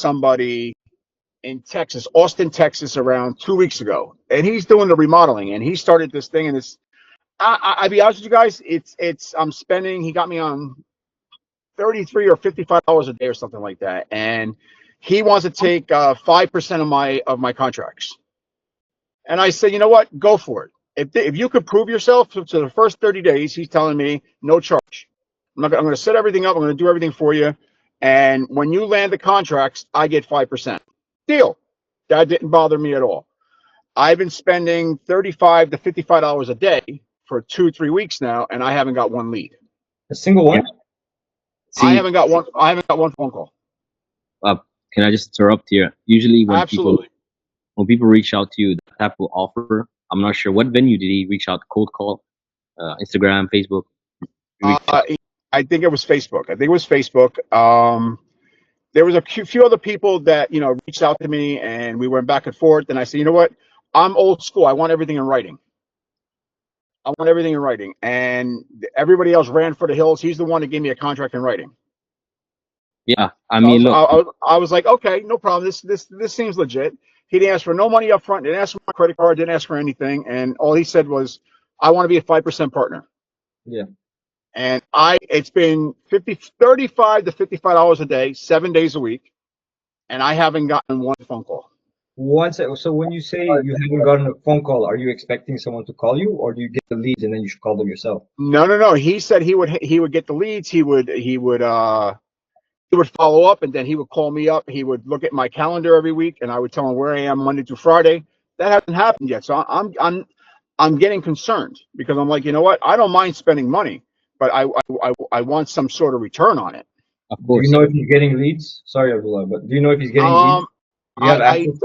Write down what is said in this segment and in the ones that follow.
somebody in Texas, Austin, Texas, around 2 weeks ago, and he's doing the remodeling, and he started this thing, and it's. I'll be honest with you guys. I'm spending. He got me on $33 or $55 a day or something like that, and he wants to take 5% of my contracts. And I said, you know what? Go for it. If you could prove yourself to the first 30 days, he's telling me no charge. I'm going to set everything up. I'm going to do everything for you. And when you land the contracts, I get 5%. Deal. That didn't bother me at all. I've been spending $35 to $55 a day for 2-3 weeks now, and I haven't got one lead. A single one? See, I haven't got one phone call. Can I just interrupt here? Usually when Absolutely. people reach out to you, that type of offer, I'm not sure what venue did he reach out, cold call, Instagram, Facebook? I think it was Facebook. There was a few other people that, reached out to me, and we went back and forth, and I said, you know what? I'm old school. I want everything in writing. And everybody else ran for the hills. He's the one that gave me a contract in writing. Yeah, I mean, look, I was like, okay, no problem. This seems legit. He didn't ask for no money up front. Didn't ask for my credit card. Didn't ask for anything. And all he said was, I want to be a 5% partner. Yeah. And it's been $35 to $55 a day, 7 days a week, and I haven't gotten one phone call. So when you say you haven't gotten a phone call, are you expecting someone to call you, or do you get the leads and then you should call them yourself? No. He said he would get the leads. He would follow up, and then he would call me up. He would look at my calendar every week, and I would tell him where I am Monday through Friday. That hasn't happened yet, so I'm getting concerned, because I'm like, you know what? I don't mind spending money, but I want some sort of return on it. Of course. Do you know if he's getting leads? Sorry, Abdullah, but do you know if he's getting leads?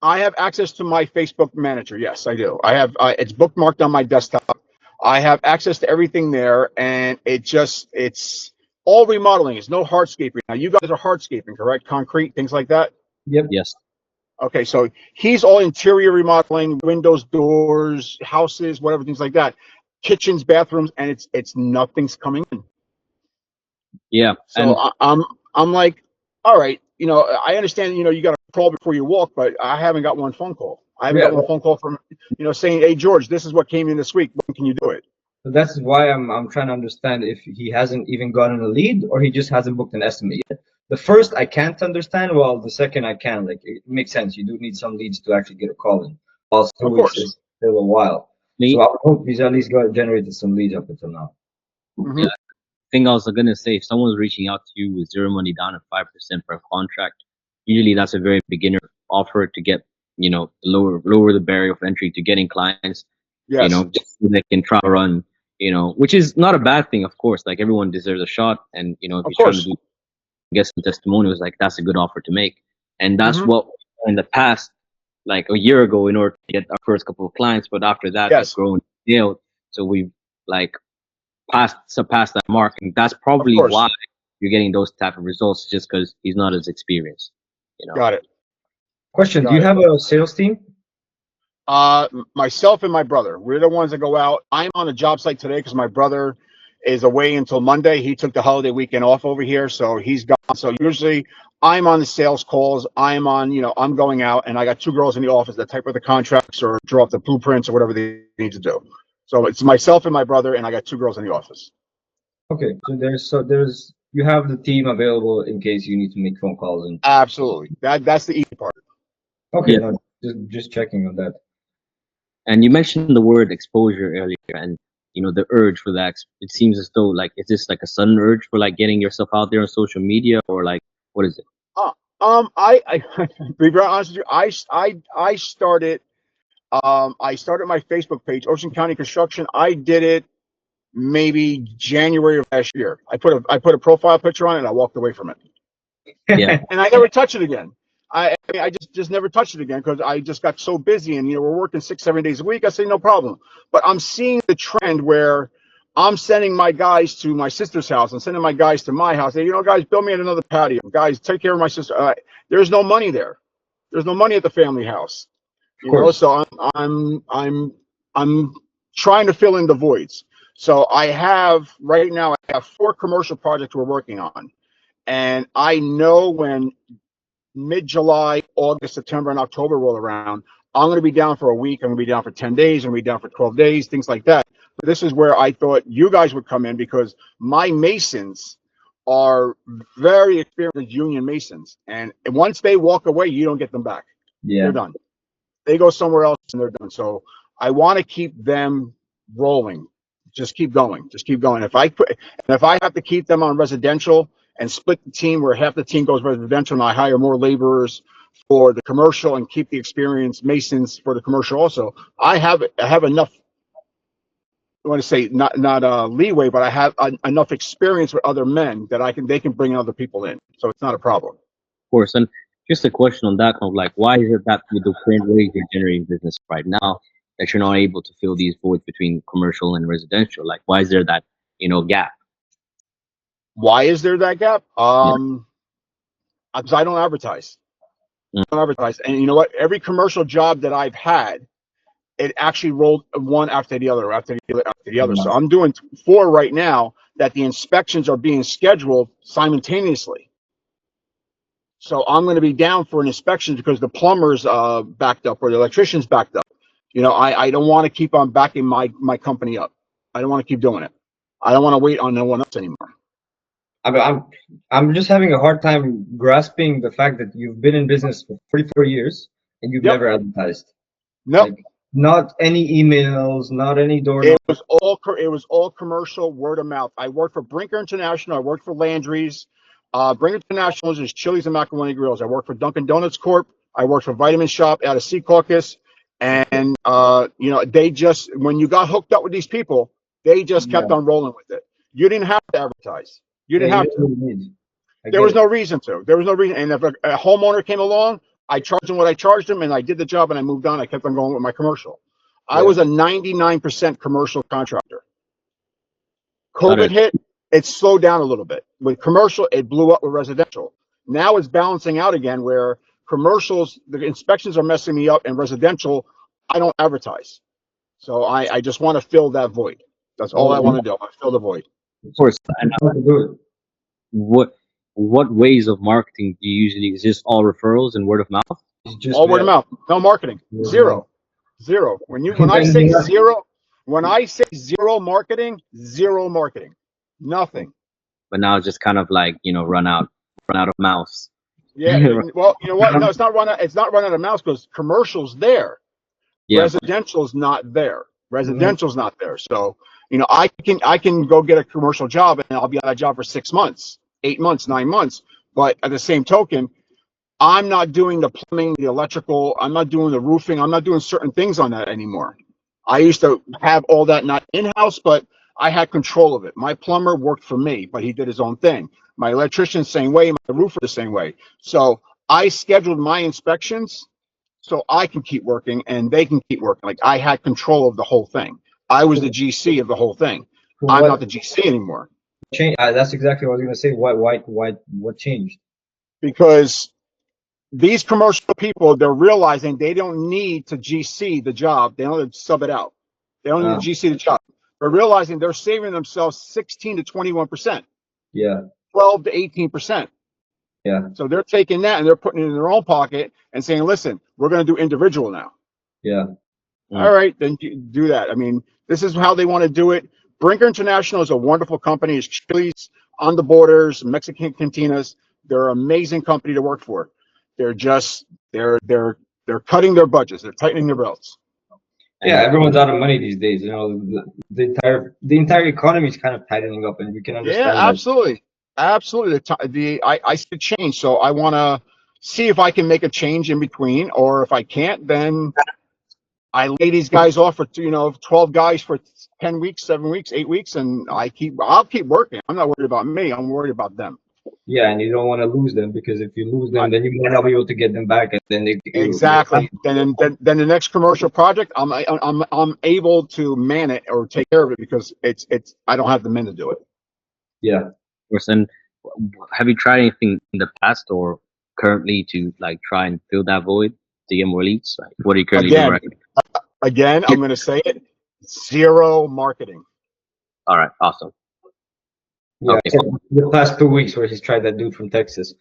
I have access to my Facebook manager. Yes, I do. I have it's bookmarked on my desktop. I have access to everything there, and it's all remodeling. It's no hardscaping. Now, you guys are hardscaping, correct? Concrete, things like that? Yep. Yes. Okay, so he's all interior remodeling, windows, doors, houses, whatever, things like that. Kitchens, bathrooms, and it's nothing's coming in. Yeah. So I'm like, all right, I understand, you got to crawl before you walk, but I haven't got one phone call. I haven't got one phone call from, saying, hey, George, this is what came in this week. When can you do it? So that's why I'm trying to understand if he hasn't even gotten a lead, or he just hasn't booked an estimate yet. The first I can't understand, while the second I can. Like, it makes sense. You do need some leads to actually get a call in. While 2 weeks is still a while. So I hope he's at least generated some leads up until now. Mm-hmm. Yeah. Thing I was gonna say, if someone's reaching out to you with zero money down and 5% per contract, usually that's a very beginner offer to get, lower the barrier of entry to getting clients. Yes. Just so they can try to run, which is not a bad thing, of course. Like, everyone deserves a shot, and if you're trying to get some testimonials, like, that's a good offer to make. And that's what in the past, like a year ago, in order to get our first couple of clients, but after that, it's grown scaled. So we've surpassed that mark, and that's probably why you're getting those type of results, just because he's not as experienced. Got it. Question: do you have a sales team? Myself and my brother, we're the ones that go out. I'm on a job site today because my brother is away until Monday. He took the holiday weekend off over here, so he's gone. So usually I'm on the sales calls. I'm going out, and I got 2 girls in the office that type up the contracts or draw up the blueprints or whatever they need to do. So it's myself and my brother, and I got 2 girls in the office. Okay, so there's you have the team available in case you need to make phone calls. And absolutely, that's the easy part. Okay, no, just checking on that. And you mentioned the word exposure earlier, and the urge for that. It seems as though, like, is this like a sudden urge for, like, getting yourself out there on social media, or like, what is it? I to be very honest with you, I started my Facebook page, Ocean County Construction. I did it maybe January of last year. I put a profile picture on it, and I walked away from it. Yeah. And I never touched it again. I just never touched it again because I just got so busy, and we're working 6-7 days a week. I say no problem, but I'm seeing the trend where I'm sending my guys to my sister's house and sending my guys to my house. Hey, guys, build me another patio. Guys, take care of my sister. There's no money there. There's no money at the family house. So I'm trying to fill in the voids. So right now I have 4 commercial projects we're working on, and I know when mid-July, August, September, and October roll around, I'm going to be down for a week. I'm going to be down for 10 days. I'm going to be down for 12 days, things like that. But this is where I thought you guys would come in, because my Masons are very experienced union Masons. And once they walk away, you don't get them back. Yeah. They're done. They go somewhere else and they're done. So I want to keep them rolling. Just keep going. Just keep going. If I have to keep them on residential and split the team where half the team goes residential and I hire more laborers for the commercial and keep the experienced Masons for the commercial also, I have enough. I want to say not leeway, but I have enough experience with other men that they can bring other people in. So it's not a problem. Of course. And just a question on that, kind of like, why is it that with the current ways you're generating business right now, that you're not able to fill these voids between commercial and residential? Like, why is there that, gap? Why is there that gap? Because I don't advertise. Mm. I don't advertise. And you know what? Every commercial job that I've had, it actually rolled one after the other, after the other. So I'm doing 4 right now that the inspections are being scheduled simultaneously. So I'm going to be down for an inspection because the plumber's backed up or the electrician's backed up. I don't want to keep on backing my company up. I don't want to keep doing it. I don't want to wait on no one else anymore. I'm just having a hard time grasping the fact that you've been in business for 44 years and you've never advertised. No. Like, not any emails, not any door. It was all commercial, word of mouth. I worked for Brinker International. I worked for Landry's. Brinker International is Chili's and Macaroni Grills. I worked for Dunkin' Donuts Corp. I worked for Vitamin Shop out of Sea Caucus. And they just, when you got hooked up with these people, they just kept on rolling with it. You didn't have to advertise. You didn't have to. There was no reason to. There was no reason. And if a homeowner came along, I charged them what I charged them, and I did the job, and I moved on. I kept on going with my commercial. I was a 99% commercial contractor. COVID hit, it slowed down a little bit. With commercial, it blew up with residential. Now it's balancing out again, where commercials, the inspections are messing me up, and residential, I don't advertise. So I just want to fill that void. That's all I want to do. I fill the void. Of course. And what ways of marketing do you usually? Is this all referrals and word of mouth? All word of mouth. No marketing. Zero. When I say zero marketing, nothing. But now it's just kind of like, run out of mouths. Yeah. Well, you know what? No, it's not run out of mouths because commercial's there. Yeah. Residential's not there. Residential's not there. So, I can go get a commercial job and I'll be on that job for 6 months, 8 months, 9 months. But at the same token, I'm not doing the plumbing, the electrical. I'm not doing the roofing. I'm not doing certain things on that anymore. I used to have all that not in-house, but I had control of it. My plumber worked for me, but he did his own thing. My electrician, same way. My roofer, the same way. So I scheduled my inspections so I can keep working and they can keep working. Like, I had control of the whole thing. I was the GC of the whole thing. I'm not the GC anymore. That's exactly what I was going to say. What changed? Because these commercial people, they're realizing they don't need to GC the job. They don't need to sub it out. They don't need to GC the job. They're realizing they're saving themselves 16 to 21%. Yeah. 12 to 18%. Yeah. So they're taking that and they're putting it in their own pocket and saying, listen, we're going to do individual now. Yeah. All right, then do that. I mean, this is how they want to do it. Brinker International is a wonderful company. It's Chili's, On the Borders, Mexican Cantinas. They're an amazing company to work for. They're just they're cutting their budgets. They're tightening their belts. Yeah, everyone's out of money these days. The entire economy is kind of tightening up, and we can understand. Yeah, absolutely, absolutely. I see change, so I want to see if I can make a change in between, or if I can't, then I lay these guys off for 12 guys for 10 weeks, 7 weeks, 8 weeks, and I'll keep working. I'm not worried about me. I'm worried about them. Yeah, and you don't want to lose them, because if you lose them, then you might not be able to get them back, and then exactly. Then the next commercial project, I'm able to man it or take care of it, because it's I don't have the men to do it. Yeah. Of course. And have you tried anything in the past or currently to try and fill that void to get more leads? What are you currently doing? Again, I'm going to say it: zero marketing. All right. Awesome. Yeah, okay. The past 2 weeks where he's tried that dude from Texas.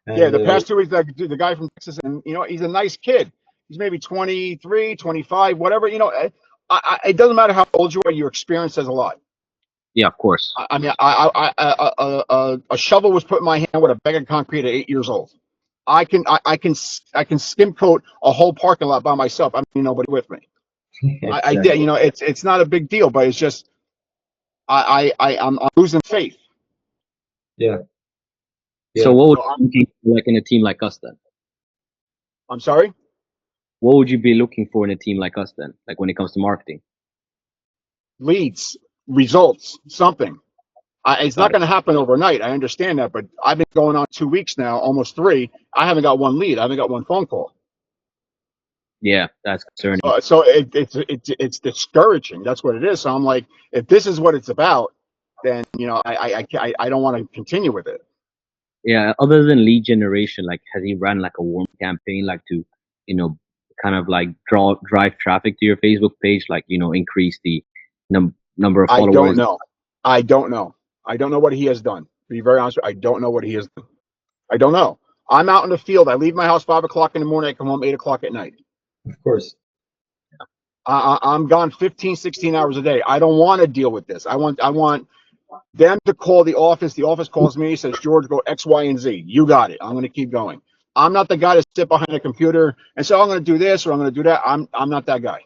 Yeah, And the past 2 weeks, the guy from Texas, and he's a nice kid. He's maybe 23, 25, whatever. It doesn't matter how old you are. Your experience says a lot. Yeah, of course. I mean, a shovel was put in my hand with a bag of concrete at 8 years old. I can skim coat a whole parking lot by myself. I mean, nobody with me. I exactly. did. It's not a big deal, but it's just I'm losing faith. Yeah. So Yeah. what would you be looking for, like, in a team like us then? I'm sorry. What would you be looking for in a team like us then? Like when it comes to marketing? Leads, results, something. It's Got not it. going to happen overnight. I understand that, but I've been going on 2 weeks now, almost 3. I haven't got one lead. I haven't got one phone call. Yeah, that's concerning. So it's discouraging. That's what it is. So I'm like, if this is what it's about, then I don't want to continue with it. Yeah, other than lead generation, like has he ran like a warm campaign, like to, kind of like drive traffic to your Facebook page, like, increase the number of I don't followers? know. I don't know. I don't know what he has done. To be very honest with you, I don't know what he has done. I don't know. I'm out in the field. I leave my house 5 o'clock in the morning. I come home 8 o'clock at night. Of course. I'm gone 15, 16 hours a day. I don't want to deal with this. I want them to call the office. The office calls me, says, George, go X, Y, and Z. You got it. I'm going to keep going. I'm not the guy to sit behind a computer and say, I'm going to do this or I'm going to do that. I'm not that guy.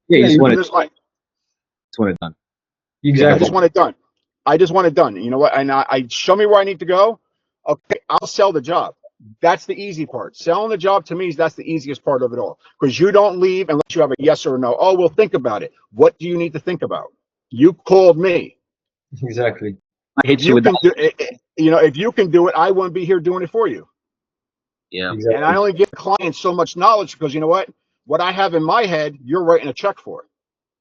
Yeah, you just want it it done. I Exactly. just want it done. I just want it done. You know what? And I show me where I need to go. Okay, I'll sell the job. That's the easy part. Selling the job to me that's the easiest part of it all, because you don't leave unless you have a yes or a no. Oh, we'll think about it. What do you need to think about? You called me. Exactly. I hit you with Can that. do it, if you can do it, I wouldn't be here doing it for you. Yeah. And I Exactly. only give clients so much knowledge because what I have in my head, you're writing a check for.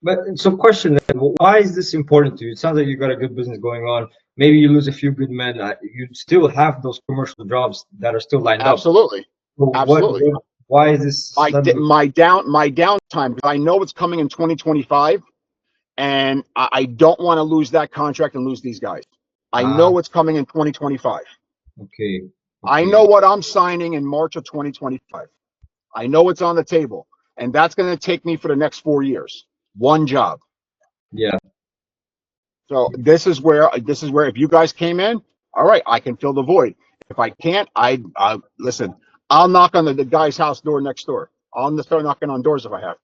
But so question then, why is this important to you? It sounds like you got a good business going on. Maybe you lose a few good men. You still have those commercial jobs that are still lined up. Absolutely. So Absolutely. why is this suddenly? My downtime, because I know it's coming in 2025, and I don't want to lose that contract and lose these guys. I know it's coming in 2025. Okay. I know what I'm signing in March of 2025. I know it's on the table, and that's going to take me for the next 4 years. One job. Yeah. So this is where if you guys came in, all right, I can fill the void. If I can't, I listen. I'll knock on the guy's house door next door. I'll start knocking on doors if I have.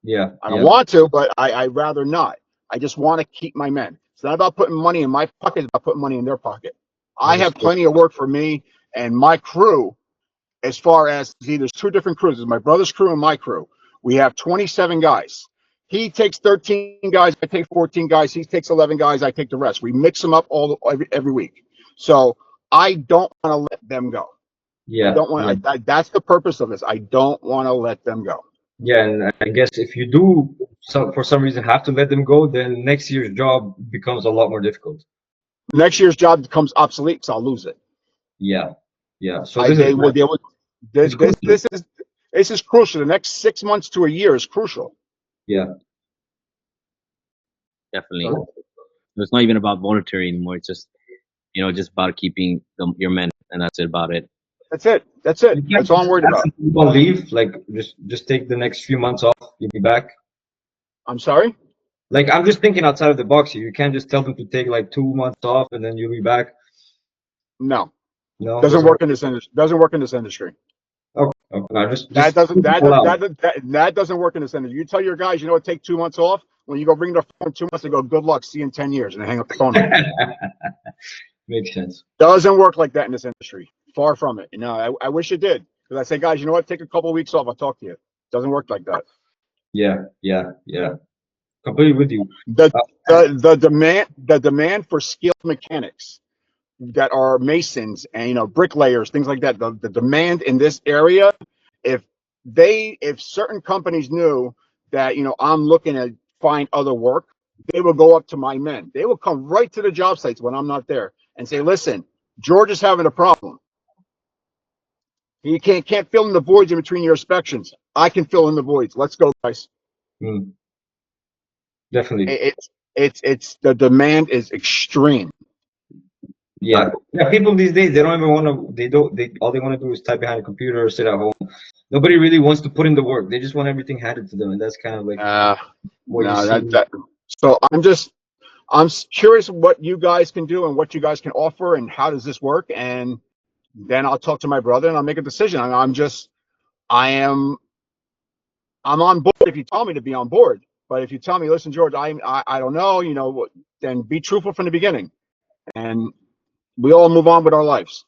Yeah. I don't want to, but I'd rather not. I just want to keep my men. It's not about putting money in my pocket. It's about putting money in their pocket. I have plenty of work for me and my crew. As far as, see, there's 2 different crews. There's my brother's crew and my crew. We have 27 guys. He takes 13 guys. I take 14 guys. He takes 11 guys. I take the rest. We mix them up every week. So I don't want to let them go. Yeah. I don't want. Yeah. That's the purpose of this. I don't want to let them go. Yeah, and I guess if you do for some reason have to let them go, then next year's job becomes a lot more difficult. Next year's job becomes obsolete, so I'll lose it. Yeah. Yeah. So this is crucial. The next 6 months to a year is crucial. Yeah. Definitely. It's not even about monetary anymore. It's just, just about keeping your men, and that's about it. That's it. That's all I'm worried about. Don't leave. Like just take the next few months off. You'll be back. I'm sorry? Like I'm just thinking outside of the box here. You can't just tell them to take like 2 months off and then you'll be back. No. No. Doesn't work in this industry. Doesn't work in this industry. Okay. No, That doesn't work in this industry. You tell your guys, take 2 months off. When you go bring their phone 2 months, they go, good luck, see you in 10 years, and they hang up the phone. Makes sense. Doesn't work like that in this industry. Far from it. I wish it did. Because I say, guys, you know what? Take a couple of weeks off. I'll talk to you. Doesn't work like that. Yeah. Completely with you. The demand for skilled mechanics that are masons and bricklayers, things like that. The demand in this area, if certain companies knew that I'm looking to find other work, they will go up to my men. They will come right to the job sites when I'm not there and say, listen, George is having a problem. He can't fill in the voids in between your inspections. I can fill in the voids. Let's go, guys. Definitely. It's the demand is extreme. Yeah, yeah. People these days, they don't even want to. They don't. They all they want to do is type behind a computer or sit at home. Nobody really wants to put in the work. They just want everything handed to them, and that's kind of like what you No, see. so I'm curious what you guys can do and what you guys can offer and how does this work, and then I'll talk to my brother and I'll make a decision. I am I'm on board if you tell me to be on board. But if you tell me, listen, George, I don't know, then be truthful from the beginning, and we all move on with our lives.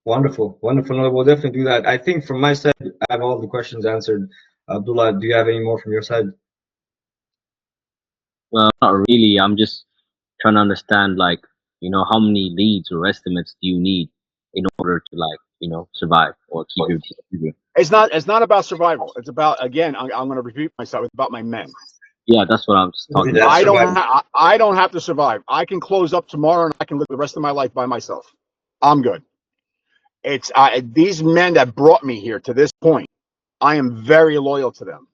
Wonderful, wonderful. No, we'll definitely do that. I think from my side, I have all the questions answered. Abdullah, do you have any more from your side? Well, not really. I'm just trying to understand, like, how many leads or estimates do you need in order to, like, survive or keep your team? It's not about survival. It's about, again, I'm going to repeat myself. It's about my men. Yeah, that's what I'm just talking about. I don't have to survive. I can close up tomorrow and I can live the rest of my life by myself. I'm good. It's these men that brought me here to this point. I am very loyal to them.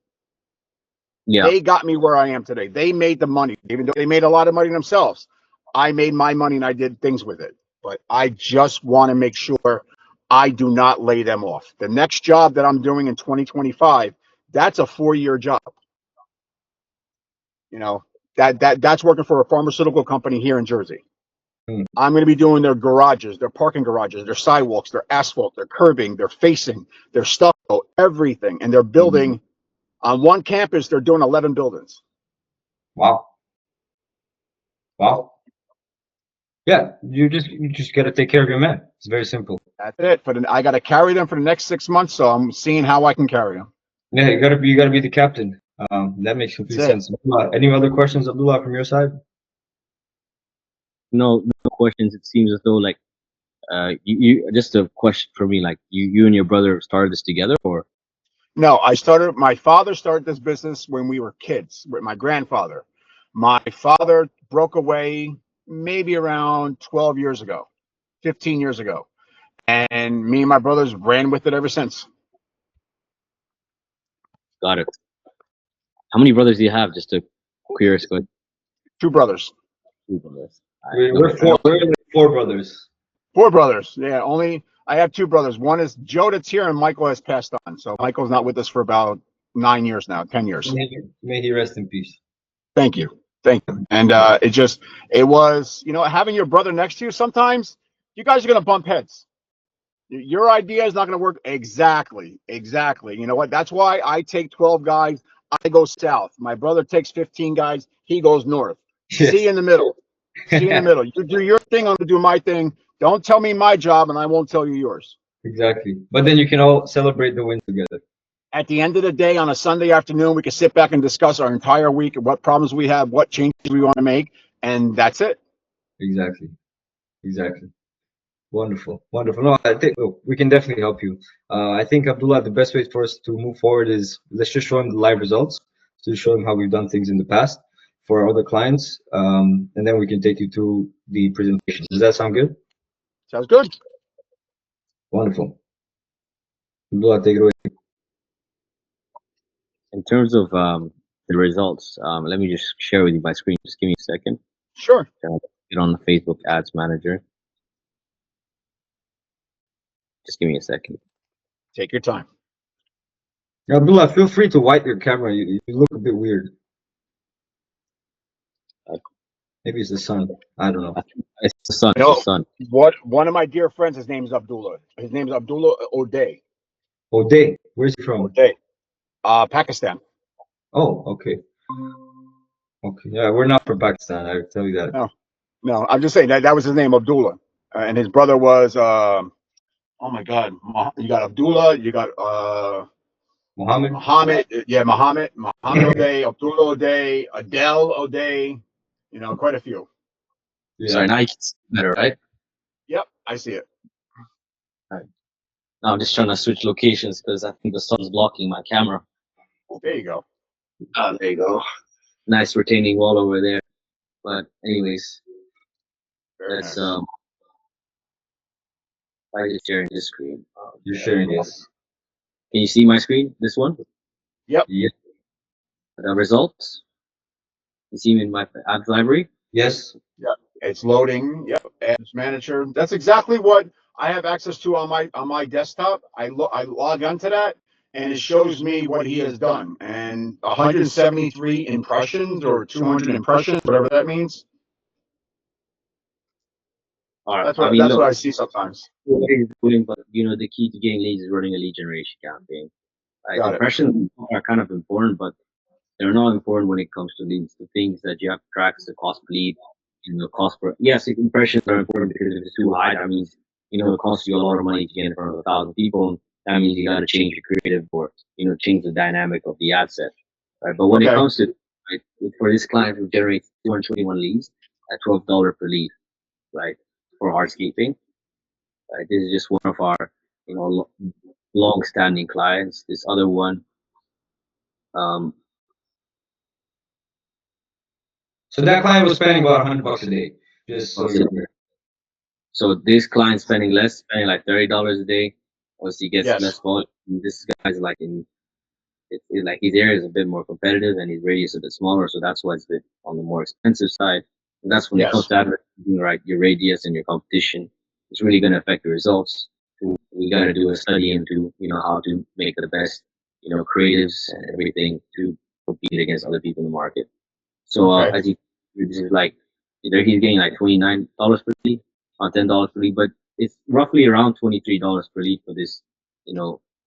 Yeah. They got me where I am today. They made the money, even though they made a lot of money themselves. I made my money and I did things with it. But I just want to make sure I do not lay them off. The next job that I'm doing in 2025, that's a 4-year job. That's working for a pharmaceutical company here in Jersey. I'm going to be doing their garages, their parking garages, their sidewalks, their asphalt, their curbing, their facing, their stucco, everything. And they're building on one campus. They're doing 11 buildings. Wow. Wow. Yeah, you just got to take care of your men. It's very simple. That's it. I got to carry them for the next 6 months, so I'm seeing how I can carry them. Yeah, you gotta be the captain. That makes complete sense. Any other questions, Abdullah, from your side? No questions. It seems as though, like, you just a question for me, like, you and your brother started this together, or? No, my father started this business when we were kids with my grandfather. My father broke away maybe around 12 years ago, 15 years ago. And me and my brothers ran with it ever since. Got it. How many brothers do you have? Just a curious question. 2 brothers. 2 brothers. We're four brothers. 4 brothers. Yeah, I have 2 brothers. One is Joe that's here, and Michael has passed on. So Michael's not with us for about 9 years now, 10 years. May he rest in peace. Thank you. And it was, having your brother next to you, sometimes you guys are going to bump heads. Your idea is not going to work. Exactly. You know what? That's why I take 12 guys. I go south. My brother takes 15 guys. He goes north. Yes. See you in the middle. You do your thing. I'm going to do my thing. Don't tell me my job, and I won't tell you yours. Exactly. But then you can all celebrate the win together. At the end of the day, on a Sunday afternoon, we can sit back and discuss our entire week and what problems we have, what changes we want to make, and that's it. Exactly. Wonderful. No, I think we can definitely help you. I think, Abdullah, the best way for us to move forward is let's just show him the live results, to show him how we've done things in the past for our other clients, and then we can take you through the presentation. Does that sound good? Sounds good. Wonderful. Abdullah, take it away. In terms of the results, let me just share with you my screen. Just give me a second. Sure. Get on the Facebook Ads Manager. Just give me a second. Take your time. Abdullah, feel free to wipe your camera. You look a bit weird. Maybe it's the sun. I don't know. It's the sun. It's the sun. One of my dear friends, his name is Abdullah. His name is Abdullah O'Day. O'Day. Where's he from? O'Day. Pakistan. Oh, okay. Okay. Yeah, we're not from Pakistan. I tell you that. No. I'm just saying that was his name, Abdullah, and his brother was. Oh my God! You got Abdullah. You got Muhammad. Yeah, Muhammad O'Day, Abdullah O'Day, Adele O'Day. Quite a few. Yeah. Sorry, now you can see better, right? Yep, I see it. All right. Now I'm just trying to switch locations because I think the sun's blocking my camera. There you go. There you go. Nice retaining wall over there. But anyways, let's I just sharing this screen. You're sharing this. Can you see my screen? This one? Yep. Yeah. The results. You see them in my ads library? Yes. Yeah. It's loading. Yep. Ads manager. That's exactly what I have access to on my desktop. I log onto that, and it shows me what he has done. And 173 impressions or 200 impressions, whatever that means. That's what I see sometimes. But the key to getting leads is running a lead generation campaign. Right? Impressions are kind of important, but they're not important when it comes to leads. The things that you have to track is the cost per lead, the cost per. Yes, impressions are important because if it's too high, that means it costs you a lot of money to get in front of 1,000 people. That means you got to change your creative or change the dynamic of the ad set. Right? But when it comes to for this client who generates 221 leads at $12 per lead, right, for hardscaping. Right? This is just one of our long-standing clients. This other one. So that client was spending about $100 a day. So this client spending less, spending like $30 a day. Obviously, gets less volume. This guy's like like his area is a bit more competitive and his radius is a bit smaller, so that's why it's a bit on the more expensive side. And that's when it comes to advertising, right? Your radius and your competition is really going to affect the results. We got to do a study into how to make the best creatives and everything to compete against other people in the market. So as you, this is like either he's getting like $29 per lead on $10 per lead, but it's roughly around $23 per lead for this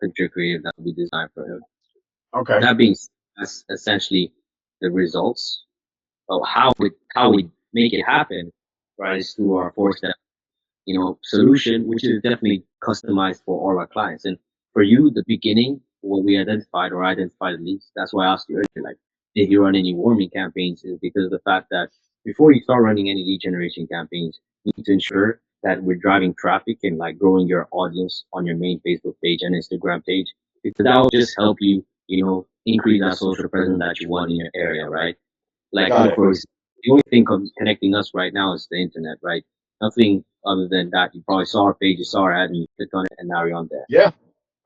picture creative that will be designed for him. Okay. That being that's essentially the results of how we make it happen, right? Is through our 4-step solution, which is definitely customized for all our clients. And for you, the beginning, what we identified the leads. That's why I asked you earlier, like, did you run any warming campaigns? Is because of the fact that before you start running any lead generation campaigns, you need to ensure that we're driving traffic and like growing your audience on your main Facebook page and Instagram page, because that will just help you, increase that social presence that you want in your area, right? Like, for example, the only thing connecting us right now is the internet, right? Nothing other than that. You probably saw our page, you saw our ad, and you clicked on it, and now you're on there. Yeah,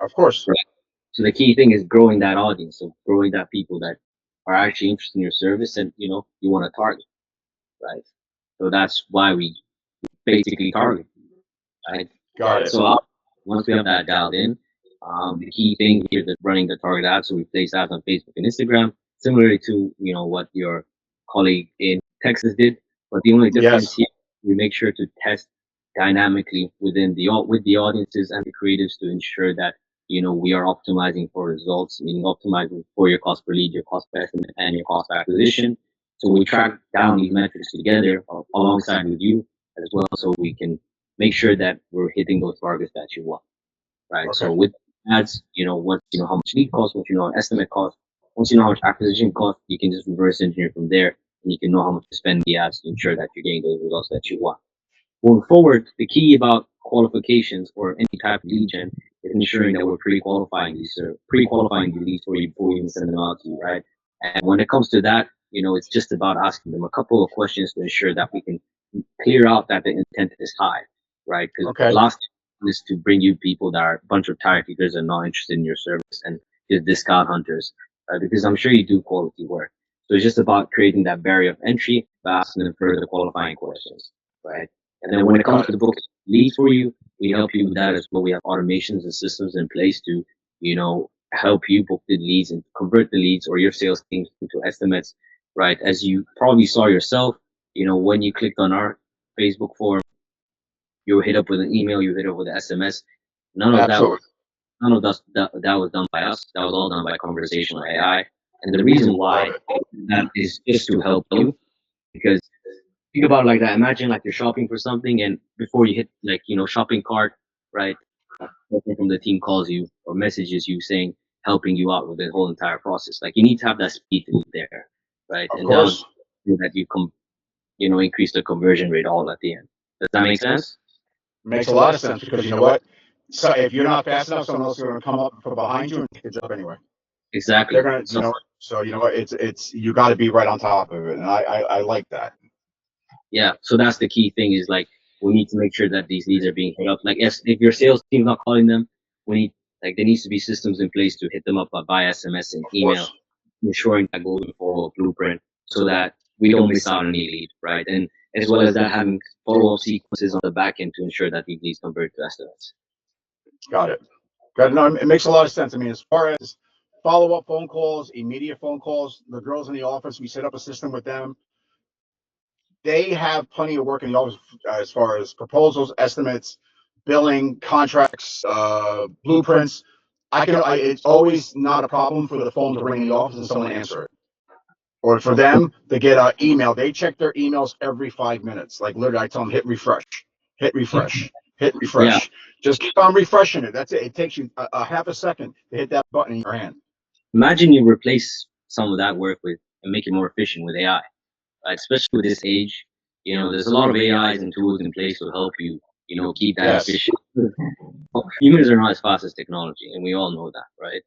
of course. Right. So the key thing is growing that audience, so growing that people that are actually interested in your service, and you want to target, right? So that's why we basically target, right? Got it. So once we have that dialed in, the key thing here is running the target ads. So we place ads on Facebook and Instagram, similarly to what your colleague in Texas did. But the only difference here, we make sure to test dynamically with the audiences and the creatives to ensure that we are optimizing for results, meaning optimizing for your cost per lead, your cost per estimate, and your cost per acquisition. So we track down these metrics together alongside with you as well, so we can make sure that we're hitting those targets that you want, right? So with ads, once you know how much lead costs, once you know estimate cost, once you know how much acquisition cost, you can just reverse engineer from there, and you can know how much to spend the ads to ensure that you're getting those results that you want. Going forward, the key about qualifications or any type of lead gen is ensuring that we're pre-qualifying these leads for you before we even send them out to you, right? And when it comes to that, it's just about asking them a couple of questions to ensure that we can clear out that the intent is high, right? Because the last is to bring you people that are a bunch of tire kickers and not interested in your service and just discount hunters, right? Because I'm sure you do quality work. So it's just about creating that barrier of entry by asking them further qualifying questions, right? And then when it comes to the book leads for you, we help you with that as well. We have automations and systems in place to, help you book the leads and convert the leads or your sales teams into estimates, right? As you probably saw yourself, when you clicked on our Facebook form, you were hit up with an email, you were hit up with an SMS. None of that was done by us. That was all done by conversational AI. And the reason why that is just to help you, because think about it like that. Imagine like you're shopping for something, and before you hit shopping cart, right? Someone from the team calls you or messages you saying helping you out with the whole entire process. Like you need to have that speed to be there, right? Of course. That you increase the conversion rate all at the end. Does that make sense? It makes a lot of sense because you know what? So if you're not fast enough, someone else is going to come up from behind you and take your job anyway. Exactly. They're going to, so you know what? It's you got to be right on top of it, and I like that. Yeah. So that's the key thing is like we need to make sure that these leads are being hit up. Like if your sales team's not calling them, there needs to be systems in place to hit them up by SMS and email, ensuring that golden full blueprint so that we don't miss out on any lead, right? And as well as that having follow-up sequences on the back end to ensure that these leads convert to estimates. Got it. Got it. No, it makes a lot of sense. I mean, as far as follow-up phone calls, immediate phone calls, the girls in the office, we set up a system with them. They have plenty of work in the office as far as proposals, estimates, billing, contracts, blueprints. It's always not a problem for the phone to ring in the office and someone answer it. Or for them to get an email. They check their emails every 5 minutes. Like literally, I tell them, hit refresh, hit refresh, hit refresh. Yeah. Just keep on refreshing it. That's it. It takes you a half a second to hit that button in your hand. Imagine you replace some of that work with and make it more efficient with AI. Especially with this age, there's a lot of AIs and tools in place to help you, keep that efficient. Humans are not as fast as technology, and we all know that, right?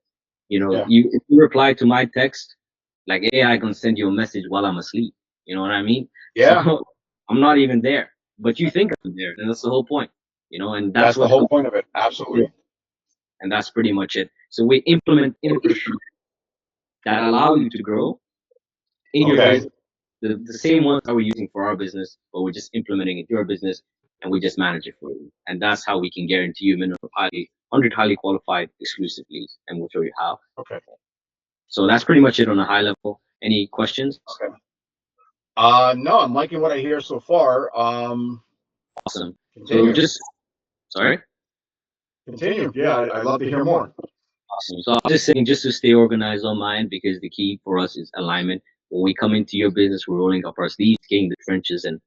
If you reply to my text, like AI can send you a message while I'm asleep. You know what I mean? Yeah. So I'm not even there, but you think I'm there, and that's the whole point. And that's the whole point of it. Absolutely. And that's pretty much it. So we implement infrastructure that allow you to grow in your business. The same ones that we're using for our business, but we're just implementing it in your business, and we just manage it for you. And that's how we can guarantee you minimum 100 highly qualified exclusive leads, and we'll show you how. Okay. So that's pretty much it on a high level. Any questions? Okay. No, I'm liking what I hear so far. Awesome. Continue. So sorry? Continue. Yeah, I'd love to hear more. Awesome. So I'm just saying, just to stay organized on my end, because the key for us is alignment. When we come into your business, we're rolling up our sleeves, getting the trenches, and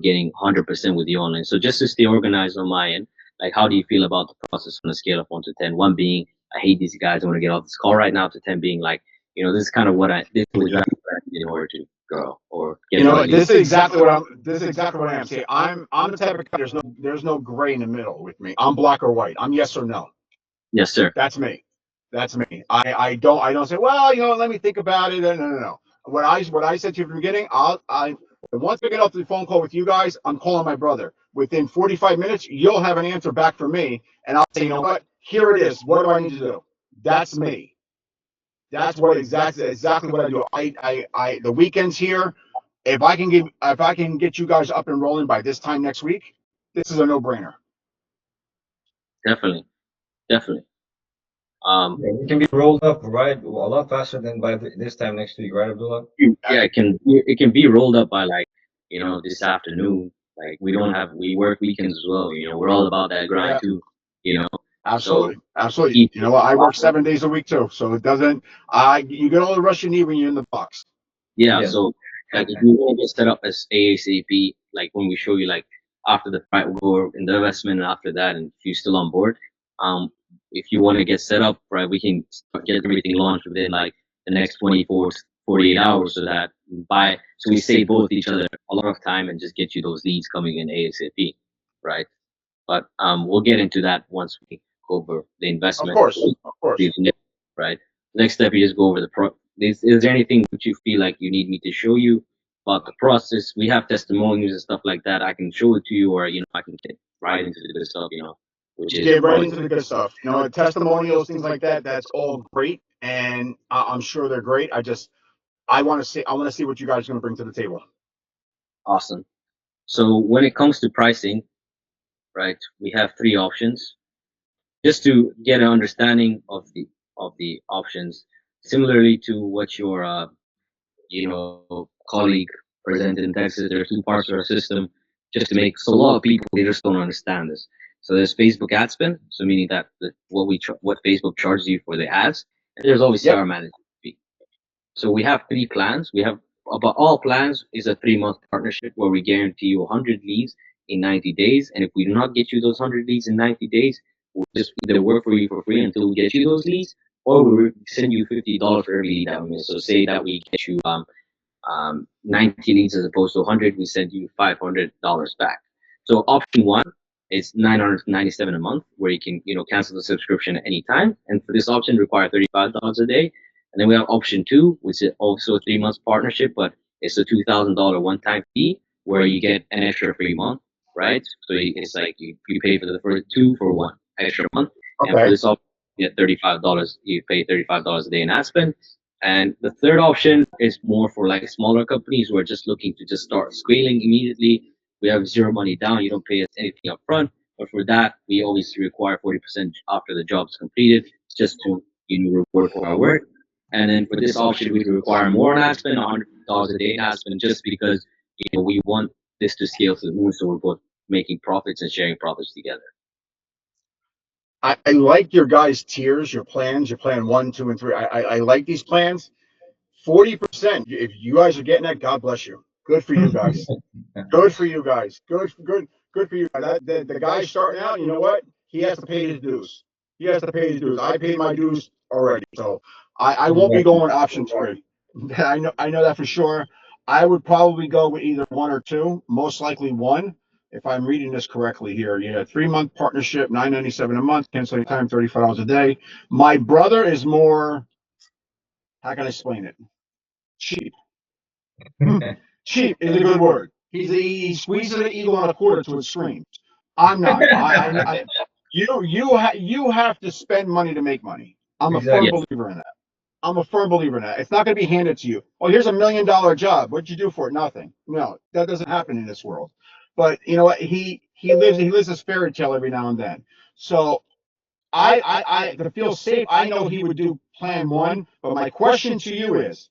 getting 100% with you online. So just to stay organized on my end, like, how do you feel about the process on a scale of 1 to 10? 1 being, I hate these guys, I want to get off this call right now, to 10 being like, this is kind of what this is what I need in order to grow or get. This is exactly what I am. See, I'm the type of guy. There's no gray in the middle with me. I'm black or white. I'm yes or no. Yes, sir. That's me. I don't say, well, let me think about it. No. What I said to you from the beginning, once I get off the phone call with you guys, I'm calling my brother. Within 45 minutes, you'll have an answer back from me, and I'll say, you know what? Here it is. What do I need to do? That's me. That's exactly what I do. I the weekends here. If I can get you guys up and rolling by this time next week, this is a no-brainer. Definitely. It can be rolled up right a lot faster than by this time next week, right, Abdullah? Yeah, it can be rolled up by this afternoon. Like, we work weekends as well. We're all about that grind too. Absolutely. Absolutely. I work 7 days a week too, so it doesn't. You get all the rush you need when you're in the box. Yeah. So if you want to get set up as ASAP, like when we show you, like after the fight, we'll go in the investment, and after that, and if you're still on board, if you want to get set up, right, we can get everything launched within like the next 24 to 48 hours, so we save both each other a lot of time and just get you those leads coming in ASAP, right? But we'll get into that once we go over the investment. Of course. Right. Next step, you just go over the Is there anything that you feel like you need me to show you about the process? We have testimonials and stuff like that. I can show it to you, or I can get right into the good stuff. Get right into the good stuff. Testimonials, things like that. That's all great, and I'm sure they're great. I want to see what you guys are going to bring to the table. Awesome. So when it comes to pricing, right, we have 3 options. Just to get an understanding of the options, similarly to what your colleague presented in Texas, there are 2 parts of our system, just to make, so a lot of people, they just don't understand this. So there's Facebook ad spend, so meaning that what Facebook charges you for the ads, and there's obviously our management fee. So we have 3 plans. About all plans is a 3-month partnership where we guarantee you 100 leads in 90 days, and if we do not get you those 100 leads in 90 days, we'll just either work for you for free until we get you those leads, or we'll send you $50 for every lead that we miss. So say that we get you 90 leads as opposed to 100, we send you $500 back. So option 1 is $997 a month, where you can cancel the subscription at any time, and for this option require $35 a day. And then we have option 2, which is also a 3-month partnership, but it's a $2,000 one-time fee where you get an extra free month, right? So it's like you pay for the first 2 for 1 extra month, and for this option you get $35. You pay $35 a day in ad spend, And the third option is more for like smaller companies who are just looking to just start scaling immediately. We have zero money down. You don't pay us anything up front. But for that, we always require 40% after the job is completed, just to reward for our work. And then for this option, we require more on ad spend, $100 a day in ad spend, just because we want this to scale to the moon, so we're both making profits and sharing profits together. I like your guys' tiers, your plans, your plan 1, 2, and 3. I like these plans. 40%. If you guys are getting that, God bless you. Good for you guys. Good for you guys. Good for you guys. The guy starting out, you know what? He has to pay his dues. He has to pay his dues. I paid my dues already, so I won't be going option 3. I know that for sure. I would probably go with either 1 or 2, most likely 1. If I'm reading this correctly here, 3-month partnership, $9.97 a month, cancel anytime, $35 a day. My brother is more. How can I explain it? Cheap. Cheap is a good word. He squeezes the eagle on a quarter to its screams. I'm not. You have to spend money to make money. I'm a firm believer in that. I'm a firm believer in that. It's not going to be handed to you. Oh, here's $1 million job. What'd you do for it? Nothing. No, that doesn't happen in this world. But you know what? He lives this fairy tale every now and then. So I to feel safe, I know he would do plan 1. But my question to you is,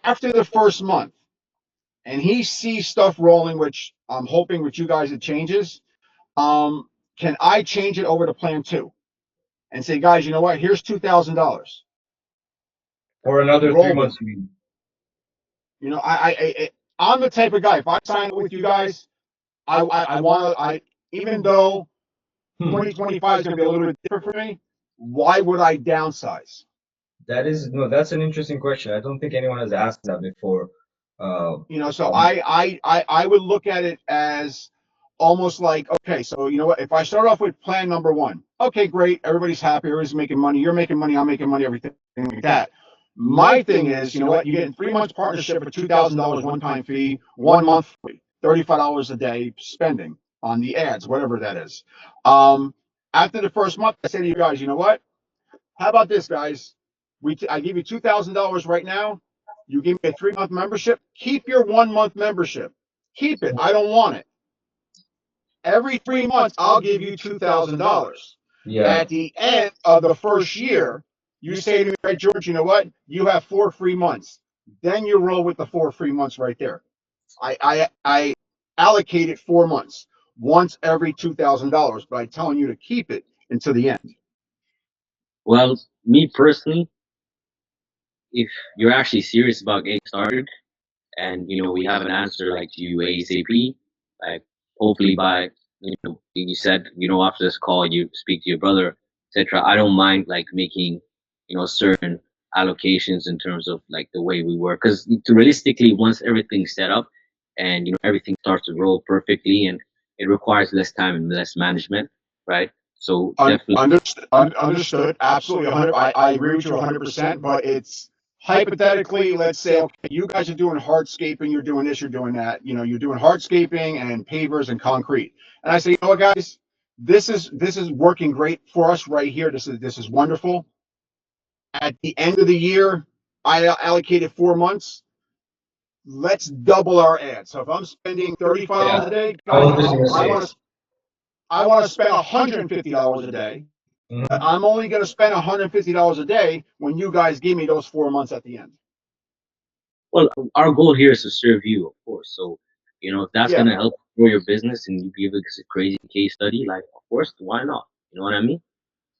after the first month, and he sees stuff rolling, which I'm hoping with you guys it changes. Can I change it over to plan 2 and say, guys, you know what? Here's $2,000 for another 3 months. I'm the type of guy. If I sign up with you guys, I want to. Even though 2025 is going to be a little bit different for me, why would I downsize? That's an interesting question. I don't think anyone has asked that before. So I would look at it as almost like, okay, so you know what? If I start off with plan number 1, okay, great, everybody's happy, everybody's making money, you're making money, I'm making money, everything like that. My thing is, you know what? You get 3 months partnership for $2,000 one-time fee, 1 month free, $35 a day spending on the ads, whatever that is. After the first month, I say to you guys, you know what? How about this, guys? I give you $2,000 right now. You give me a 3-month membership. Keep your 1-month membership. Keep it. I don't want it. Every 3 months, I'll give you $2,000. At the end of the first year, you say to me, right, George, you know what? You have 4 free months. Then you roll with the 4 free months right there. I allocated 4 months, once every $2,000, but I'm telling you to keep it until the end. Well, me personally, if you're actually serious about getting started, and we have an answer like to you ASAP, like hopefully by you said after this call you speak to your brother, etc. I don't mind like making certain allocations in terms of like the way we work, because realistically, once everything's set up and everything starts to roll perfectly, and it requires less time and less management, right? So definitely understood. Absolutely, 100. I agree with you 100%. But it's hypothetically, let's say, okay, you guys are doing hardscaping, you're doing this, you're doing that. You're doing hardscaping and pavers and concrete. And I say, you know what, guys, this is working great for us right here. This is wonderful. At the end of the year, I allocated 4 months. Let's double our ads. So if I'm spending $35 a day, guys, I want to spend $150 a day. I'm only going to spend $150 a day when you guys give me those 4 months at the end. Well, our goal here is to serve you, of course. So, if that's going to help grow your business and you give us a crazy case study, like, of course, why not? You know what I mean?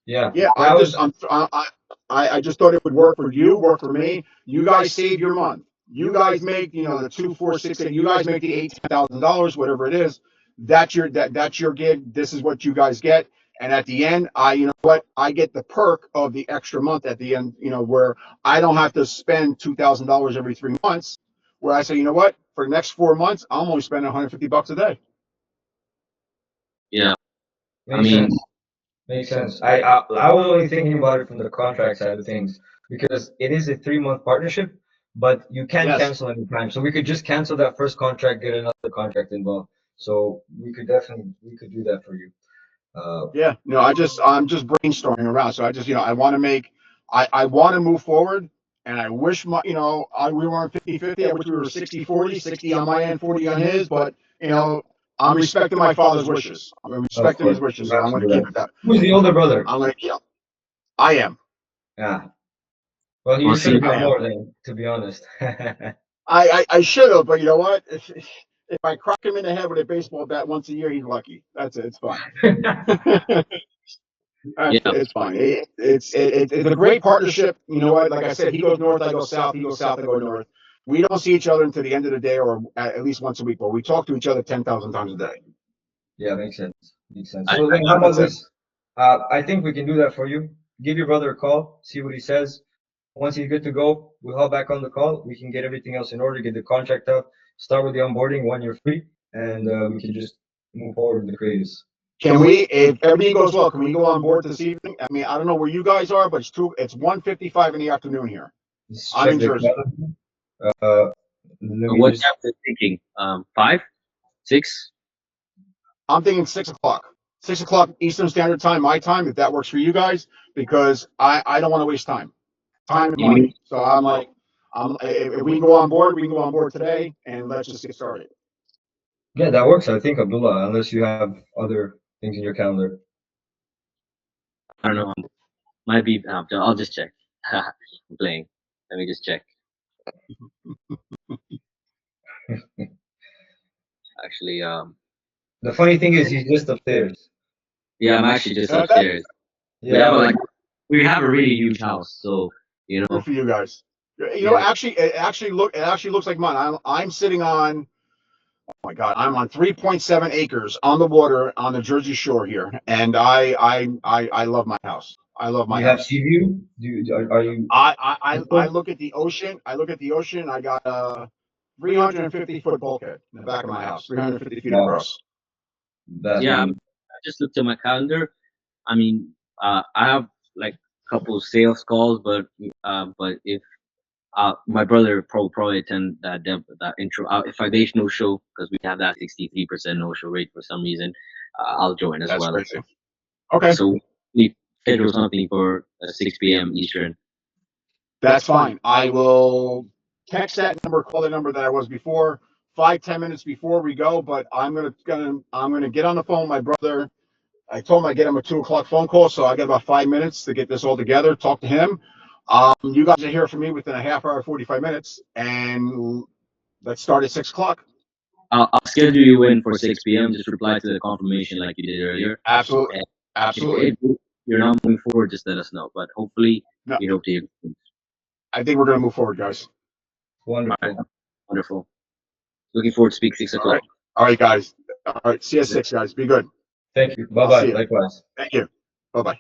Yeah. I just thought it would work for you, work for me. You guys save your month. You guys make, the 2, 4, 6, 8. You guys make the $18,000, whatever it is. That's your gig. This is what you guys get. And at the end, you know what? I get the perk of the extra month at the end, where I don't have to spend $2,000 every 3 months. Where I say, you know what? For the next 4 months, I'm only spending $150 a day. Yeah. Makes sense. I was only thinking about it from the contract side of things, because it is a 3-month partnership, but you can't cancel any time. So we could just cancel that first contract, get another contract involved. So we could do that for you. I'm just brainstorming around. So I just, I want to move forward, and I wish we weren't 50-50. I wish we were 60-40, 60 on my end, 40 on his. But I'm respecting my father's wishes. I'm respecting his wishes, so I'm going to keep it that. Who's the older brother? I'm going to I am. Yeah. Well, you should have done more then, to be honest. I should have, but you know what? If I crack him in the head with a baseball bat once a year, he's lucky. That's it. It's fine. It's fine. It's a great partnership. You know what? Like I said, he goes north, I go south. He goes south, I go north. We don't see each other until the end of the day, or at least once a week. But we talk to each other 10,000 times a day. Yeah, makes sense. Makes sense. So then, how about this? I think we can do that for you. Give your brother a call, see what he says. Once he's good to go, we'll hop back on the call. We can get everything else in order, get the contract out, start with the onboarding 1 year free, and we can just move forward with the creatives. Can we, if everything goes well, can we go on board this evening? I mean, I don't know where you guys are, but it's 1:55 in the afternoon here. I'm in Jersey. What's after thinking? 5, 6? I'm thinking 6 o'clock. 6 o'clock Eastern Standard Time, my time, if that works for you guys, because I don't want to waste time. Time is money. So I'm like, if we can go on board, we can go on board today, and let's just get started. Yeah, that works, I think, Abdullah, unless you have other things in your calendar. I don't know. Might be. I'll just check. I'm playing. Let me just check. Actually, the funny thing is, he's just upstairs. Yeah, I'm actually just upstairs. Yeah, we have a really huge house, so Good for you guys. Actually, it actually looks like mine. I'm sitting on. Oh my God, I'm on 3.7 acres on the water on the Jersey Shore here, and I love my house. I love my house. You have sea view? Are you? I look at the ocean. I look at the ocean. I got a 350-foot bulkhead in the back of my house, 350 feet across. Yeah, I just looked at my calendar. I mean, I have like a couple of sales calls, but if my brother probably attend that intro. If there's no show, because we have that 63% no show rate for some reason, I'll join as well. That's crazy. Okay. So we schedule something for 6 p.m. Eastern. That's fine. I will text that number, call the number that I was before, 5-10 minutes before we go. But I'm gonna get on the phone with my brother. I told him I'd get him a 2 o'clock phone call, so I got about 5 minutes to get this all together, talk to him. You guys will hear from me within a half hour, 45 minutes, and let's start at 6 o'clock. I'll schedule you in for 6 p.m. Just reply to the confirmation like you did earlier. Absolutely. Absolutely. If you're not moving forward, just let us know. But hopefully, we hope to hear. I think we're going to move forward, guys. Wonderful. Right. Wonderful. Looking forward to speak 6 o'clock. All right, guys. All right. See you at 6, guys. Be good. Thank you. Bye-bye. Likewise. Thank you. Bye-bye.